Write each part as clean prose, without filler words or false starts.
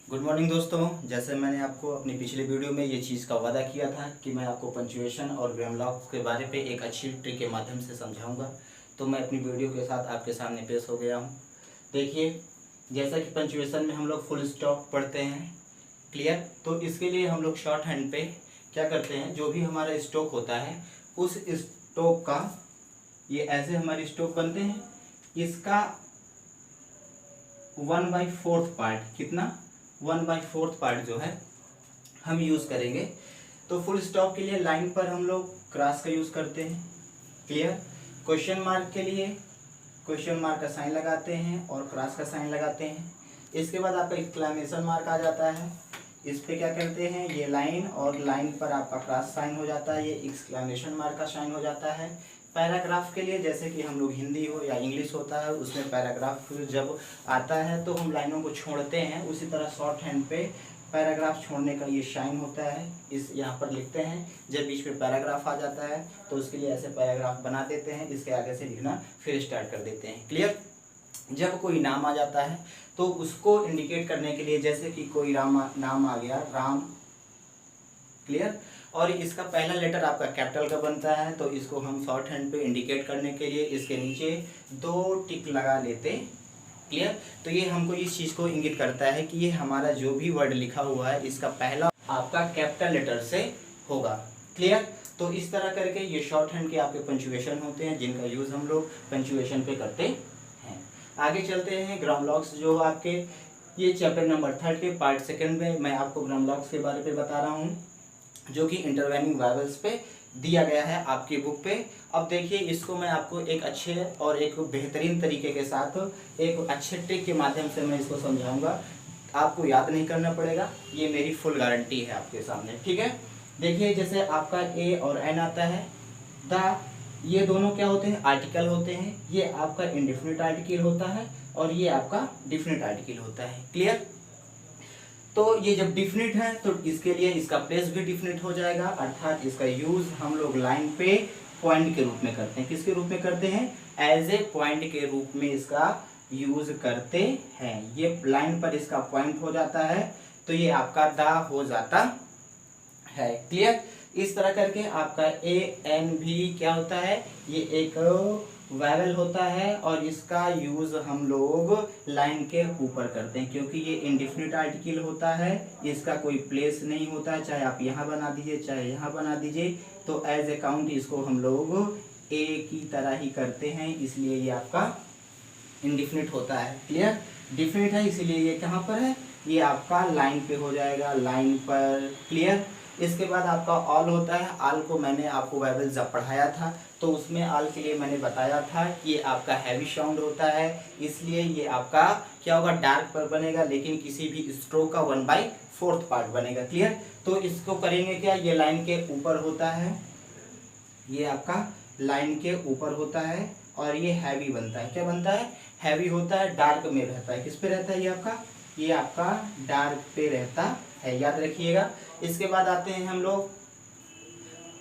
Good morning दोस्तों। जैसे मैंने आपको अपनी पिछले वीडियो में ये चीज़ का वादा किया था कि मैं आपको पंचुएशन और ग्रामर के बारे पे एक अच्छी ट्रिक के माध्यम से समझाऊंगा, तो मैं अपनी वीडियो के साथ आपके सामने पेश हो गया हूँ। देखिए, जैसा कि पंचुएशन में हम लोग फुल स्टॉप पढ़ते हैं, क्लियर। तो इसके लिए हम लोग शॉर्ट हैंड पे क्या करते हैं, जो भी हमारा स्ट्रोक होता है उस स्ट्रोक का, ये ऐसे हमारे स्ट्रोक बनते हैं, इसका 1/4 पार्ट, कितना 1/4 पार्ट जो है हम यूज़ करेंगे। तो फुल स्टॉप के लिए लाइन पर हम लोग क्रॉस का यूज़ करते हैं, क्लियर। क्वेश्चन मार्क के लिए क्वेश्चन मार्क का साइन लगाते हैं और क्रॉस का साइन लगाते हैं। इसके बाद आपका एक्सक्लेमेशन मार्क आ जाता है, इस पे क्या करते हैं, ये लाइन और लाइन पर आपका क्रॉस साइन हो जाता है, ये एक्सक्लेमेशन मार्क का साइन हो जाता है। पैराग्राफ के लिए, जैसे कि हम लोग हिंदी हो या इंग्लिश होता है उसमें पैराग्राफ जब आता है तो हम लाइनों को छोड़ते हैं, उसी तरह शॉर्ट हैंड पे पैराग्राफ छोड़ने का ये साइन होता है, इस यहाँ पर लिखते हैं। जब बीच में पैराग्राफ आ जाता है तो उसके लिए ऐसे पैराग्राफ बना देते हैं, इसके आगे से लिखना फिर स्टार्ट कर देते हैं, क्लियर। जब कोई नाम आ जाता है तो उसको इंडिकेट करने के लिए, जैसे कि कोई नाम आ गया राम, क्लियर, और इसका पहला लेटर आपका कैपिटल का बनता है, तो इसको हम शॉर्ट हैंड पे इंडिकेट करने के लिए इसके नीचे 2 टिक लगा लेते, क्लियर। तो ये हमको इस चीज़ को इंगित करता है कि ये हमारा जो भी वर्ड लिखा हुआ है इसका पहला आपका कैपिटल लेटर से होगा, क्लियर। तो इस तरह करके ये शॉर्ट हैंड के आपके पंचुएशन होते हैं, जिनका यूज़ हम लोग पंचुएशन पे करते हैं। आगे चलते हैं, ग्रामलॉक्स जो आपके, ये चैप्टर नंबर 3 के पार्ट 2 में मैं आपको ग्रामलॉक्स के बारे में बता रहा हूँ, जो कि इंटरवेनिंग वावेल्स पे दिया गया है आपकी बुक पे। अब देखिए, इसको मैं आपको एक अच्छे और एक बेहतरीन तरीके के साथ एक अच्छे ट्रिक के माध्यम से मैं इसको समझाऊंगा। आपको याद नहीं करना पड़ेगा, ये मेरी फुल गारंटी है आपके सामने, ठीक है। देखिए, जैसे आपका ए और एन आता है, द, ये दोनों क्या होते हैं, आर्टिकल होते हैं। ये आपका इंडेफिनिट आर्टिकल होता है और ये आपका डिफिनिट आर्टिकल होता है, क्लियर। तो ये जब डिफिनिट है तो इसके लिए इसका प्लेस भी डिफिनिट हो जाएगा, अर्थात इसका यूज हम लोग लाइन पे पॉइंट के रूप में करते हैं। किसके रूप में करते हैं, एज ए पॉइंट के रूप में इसका यूज करते हैं। ये लाइन पर इसका पॉइंट हो जाता है तो ये आपका दा हो जाता है, क्लियर। इस तरह करके आपका ए एन भी क्या होता है, ये एक वावेल होता है और इसका यूज हम लोग लाइन के ऊपर करते हैं, क्योंकि ये इंडेफिनिट आर्टिकल होता है, इसका कोई प्लेस नहीं होता है, चाहे आप यहाँ बना दीजिए चाहे यहाँ बना दीजिए, तो एज ए काउंट इसको हम लोग ए की तरह ही करते हैं, इसलिए ये आपका इंडेफिनिट होता है, क्लियर। डिफिनिट है इसीलिए ये कहाँ पर है, ये आपका लाइन पे हो जाएगा, लाइन पर, क्लियर। इसके बाद आपका ऑल होता है। ऑल को मैंने आपको वावेल जब पढ़ाया था तो उसमें ऑल के लिए मैंने बताया था कि ये आपका हैवी साउंड होता है, इसलिए ये आपका क्या होगा, डार्क पर बनेगा, लेकिन किसी भी स्ट्रोक का 1/4 पार्ट बनेगा, क्लियर। तो इसको करेंगे क्या, ये लाइन के ऊपर होता है, ये आपका लाइन के ऊपर होता है और ये हैवी बनता है। क्या बनता है, हैवी होता है, डार्क में रहता है। किस पे रहता है, ये आपका डार्क पे रहता है, याद रखिएगा। इसके बाद आते हैं हम लोग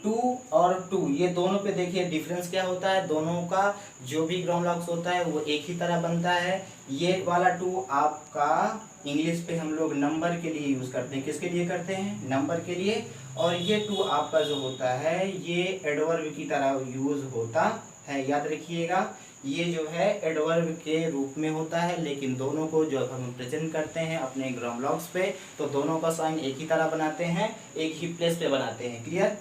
2 और 2, ये दोनों पे देखिए डिफरेंस क्या होता है, दोनों का जो भी ग्रामलॉक्स होता है वो एक ही तरह बनता है। ये वाला 2 आपका इंग्लिश पे हम लोग नंबर के लिए यूज करते हैं, किसके लिए करते हैं, नंबर के लिए। और ये 2 आपका जो होता है ये एडवर्ब की तरह यूज होता है, याद रखिएगा। ये जो है एडवर्ब के रूप में होता है, लेकिन दोनों को जब हम प्रेजेंट करते हैं अपने ग्रामलॉक्स पे तो दोनों का साइन एक ही तरह बनाते हैं, एक ही प्लेस पे बनाते हैं, क्लियर।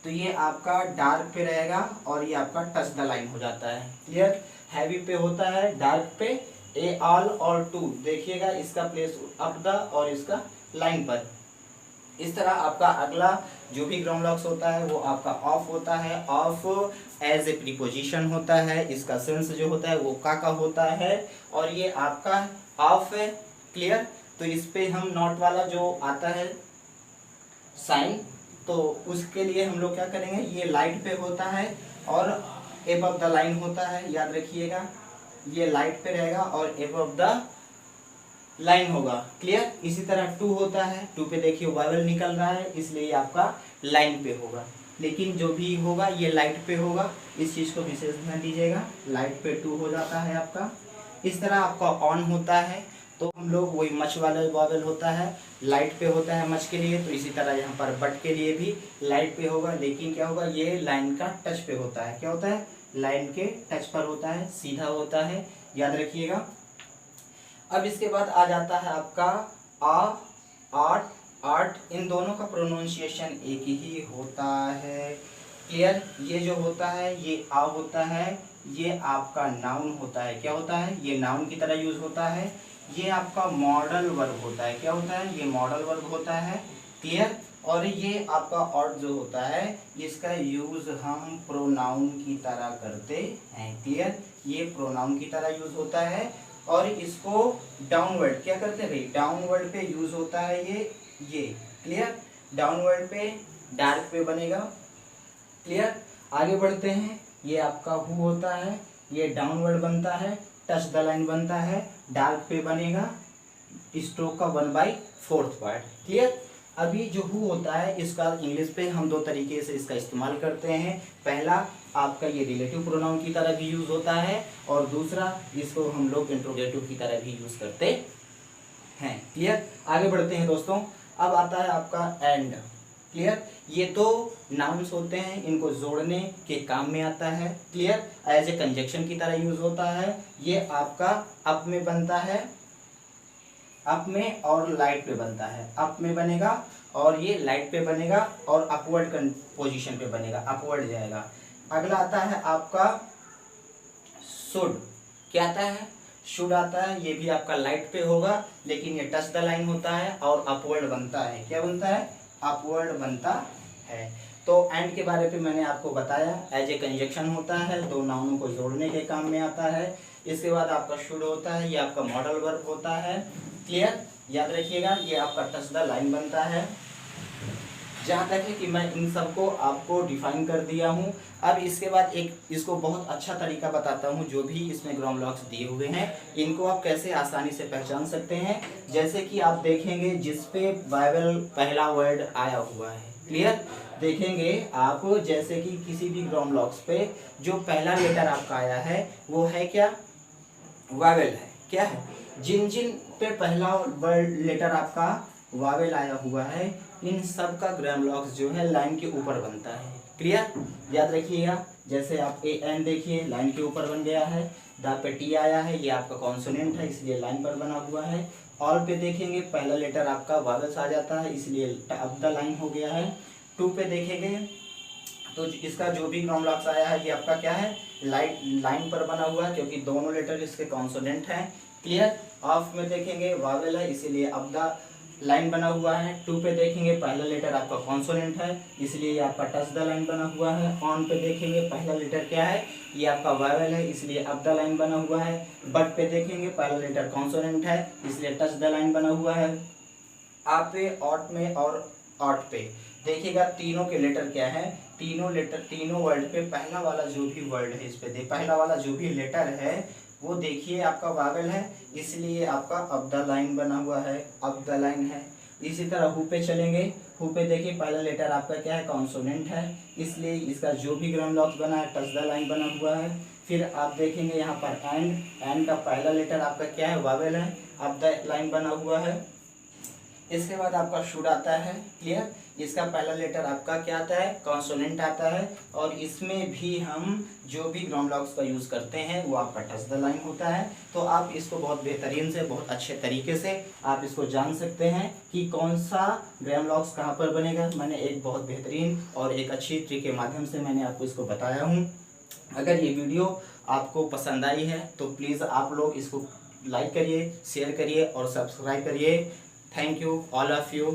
तो ये आपका डार्क पे रहेगा और ये आपका टच द लाइन हो जाता है, क्लियर। हैवी पे होता है, डार्क पे ए ऑल और 2, देखिएगा इसका प्लेस अप द और इसका लाइन पर। इस तरह आपका अगला जो भी ग्रामलॉक्स होता है वो आपका ऑफ होता है। ऑफ एज ए प्रीपोजिशन होता है, इसका सेंस जो होता है वो का होता है और ये आपका ऑफ है, क्लियर। तो इस पे हम नॉट वाला जो आता है साइन, तो उसके लिए हम लोग क्या करेंगे, ये लाइट पे होता है और एबव द लाइन होता है, याद रखिएगा। ये लाइट पे रहेगा और एबव द लाइन होगा, क्लियर। इसी तरह 2 होता है, 2 पे देखिए वावेल निकल रहा है, इसलिए ये आपका लाइन पे होगा, लेकिन जो भी होगा ये लाइट पे होगा, इस चीज़ को विशेष ध्यान दीजिएगा। लाइट पे 2 हो जाता है आपका। इस तरह आपका ऑन होता है, तो हम लोग वही मच वाला वावल होता है, लाइट पे होता है मच के लिए, तो इसी तरह यहाँ पर बट के लिए भी लाइट पे होगा, लेकिन क्या होगा, ये लाइन का टच पे होता है। क्या होता है, लाइन के टच पर होता है, सीधा होता है, याद रखिएगा। अब इसके बाद आ जाता है आपका आ, आर्ट, आर्ट, इन दोनों का प्रोनाउंसिएशन एक ही होता है। क्लियर, ये जो होता है ये आ होता है, ये आपका नाउन होता है। क्या होता है, ये नाउन की तरह यूज होता है। ये आपका मॉडल वर्ब होता है। क्या होता है, ये मॉडल वर्ब होता है। क्लियर, और ये आपका और जो होता है इसका यूज हम प्रोनाउन की तरह करते हैं। क्लियर, ये प्रोनाउन की तरह यूज होता है और इसको डाउनवर्ड क्या करते हैं भाई, डाउनवर्ड पे यूज होता है ये। क्लियर, डाउनवर्ड पे डार्क पे बनेगा। क्लियर, आगे बढ़ते हैं। ये आपका हु होता है, ये डाउनवर्ड बनता है, टच द लाइन बनता है, डार्क पे बनेगा, स्ट्रोक का 1/4 पार्ट। क्लियर, अभी जो हु होता है इसका इंग्लिश पे हम दो तरीके से इसका इस्तेमाल करते हैं। पहला आपका ये रिलेटिव प्रोनाउन की तरह भी यूज होता है और दूसरा इसको हम लोग इंट्रोगेटिव की तरह भी यूज करते हैं। क्लियर, आगे बढ़ते हैं दोस्तों। अब आता है आपका एंड। क्लियर, ये तो नाउन्स होते हैं, इनको जोड़ने के काम में आता है। क्लियर, एज ए कंजक्शन की तरह यूज होता है। ये आपका अप में बनता है, अप में और लाइट पे बनता है, अप में बनेगा और ये लाइट पे बनेगा और अपवर्ड पोजीशन पे बनेगा, अपवर्ड जाएगा। अगला आता है आपका शुड। क्या आता है, शुड आता है, ये भी आपका लाइट पे होगा लेकिन ये टच द लाइन होता है और अपवर्ड बनता है। क्या बनता है, अपवर्ड बनता है। तो एंड के बारे पे मैंने आपको बताया, एज ए कंजक्शन होता है, दो नाउनों को जोड़ने के काम में आता है। इसके बाद आपका शुड होता है, ये आपका मॉडल वर्ब होता है। क्लियर, याद रखिएगा, ये आपका टच द लाइन बनता है। जहाँ तक है कि मैं इन सबको आपको डिफाइन कर दिया हूँ। अब इसके बाद एक इसको बहुत अच्छा तरीका बताता हूँ, जो भी इसमें ग्रामर ब्लॉक्स दिए हुए हैं इनको आप कैसे आसानी से पहचान सकते हैं। जैसे कि आप देखेंगे जिस पे वावेल पहला वर्ड आया हुआ है। क्लियर, देखेंगे आप जैसे कि किसी भी ग्रामर ब्लॉक्स पे जो पहला लेटर आपका आया है वो है क्या, वावेल है। क्या है, जिन जिन पे पहला वर्ड लेटर आपका वावेल आया हुआ है इन सब का ग्रामर ब्लॉक्स जो है लाइन के ऊपर बनता है। क्लियर, याद रखिएगा। जैसे आप ए एन देखिए लाइन के ऊपर बन गया है, द पे टी आया है, ये आपका कॉन्सोनेंट है इसलिए लाइन पर बना हुआ है। ऑल पे देखेंगे पहला लेटर आपका वावेल्स आ जाता है इसलिए अब द लाइन हो गया है। टू पे देखेंगे तो इसका जो भी ग्रामर ब्लॉक्स आया है ये आपका क्या है, लाइन पर बना हुआ है क्योंकि दोनों लेटर इसके कॉन्सोनेंट हैं। क्लियर, ऑफ में देखेंगे वावेल है इसीलिए अब द लाइन बना हुआ है। टू पे देखेंगे पहला लेटर आपका कॉन्सोनेंट है इसलिए ये आपका टच द लाइन बना हुआ है। ऑन पे देखेंगे पहला लेटर क्या है, ये आपका वावेल है इसलिए अब द लाइन बना हुआ है। बट पे देखेंगे पहला लेटर कॉन्सोनेंट है इसलिए टच द लाइन बना हुआ है। आप पे, ऑट में और ऑट पे देखिएगा तीनों के लेटर क्या है, तीनों लेटर तीनों वर्ड पे पहला वाला जो भी वर्ड है इस पे पहला वाला जो भी लेटर है वो देखिए आपका वावेल है इसलिए आपका अब द लाइन बना हुआ है, अब द लाइन है। इसी तरह हु पे चलेंगे, हु पे देखिए पहला लेटर आपका क्या है, कॉन्सोनेंट है इसलिए इसका जो भी ग्रामर ब्लॉक्स बना है टच द लाइन बना हुआ है। फिर आप देखेंगे यहाँ पर एंड का पहला लेटर आपका क्या है, वावेल है, अब द लाइन बना हुआ है। इसके बाद आपका शुड आता है। क्लियर, इसका पहला लेटर आपका क्या आता है, कॉन्सोनेंट आता है और इसमें भी हम जो भी ग्रामर ब्लॉक्स का यूज़ करते हैं वो आपका टच द लाइन होता है। तो आप इसको बहुत बेहतरीन से, बहुत अच्छे तरीके से आप इसको जान सकते हैं कि कौन सा ग्रामर ब्लॉक्स कहाँ पर बनेगा। मैंने एक बहुत बेहतरीन और एक अच्छी ट्रिक के माध्यम से मैंने आपको इसको बताया हूँ। अगर ये वीडियो आपको पसंद आई है तो प्लीज़ आप लोग इसको लाइक करिए, शेयर करिए और सब्सक्राइब करिए। Thank you all of you.